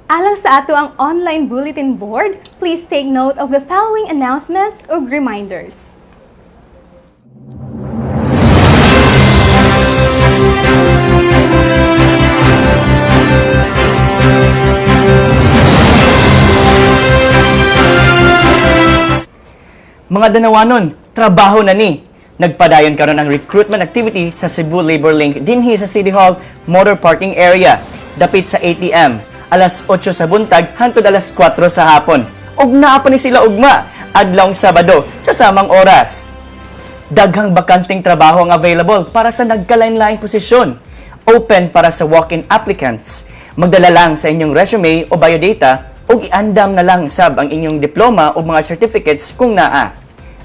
Alang sa ato ang online bulletin board, please take note of the following announcements or reminders. Mga danawanon, trabaho na ni. Nagpadayon karon ang recruitment activity sa Cebu Labor Link dinhi sa City Hall Motor Parking Area, dapit sa ATM. Alas 8 sa buntag hangtod alas 4 sa hapon. Ug naa pa ni sila ugma adlawng Sabado sa samang oras. Daghang bakanting trabaho ang available para sa nagkalain-laing posisyon. Open para sa walk-in applicants. Magdala lang sa inyong resume o biodata ug iandam na lang sab ang inyong diploma o mga certificates kung naa.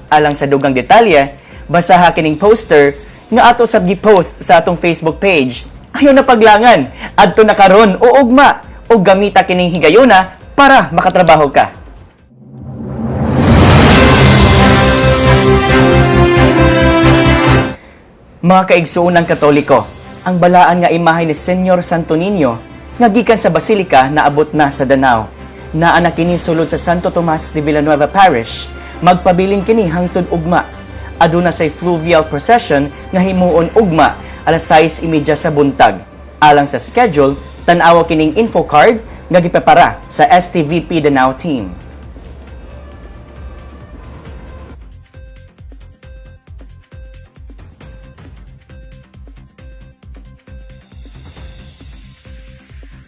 Alang sa dugang detalye, basaha kining poster nga ato sab gi-post sa atong Facebook page. Ayo na paglangan, adto na karon o ugma o gamita kining higayuna para makatrabaho ka. Mga kaigsuunang Katoliko, ang balaan nga imahe ni Senyor Santo Niño nga gikan sa Basilika naabot na sa Danao. Naa na kini sulod sa Santo Tomas de Villanueva Parish, magpabiling kini hangtod ugma. Aduna say fluvial procession nga himuon ugma alas 6:30 sa buntag. Alang sa schedule, tan-awa kining info card nga gipapara sa STVP Danao team.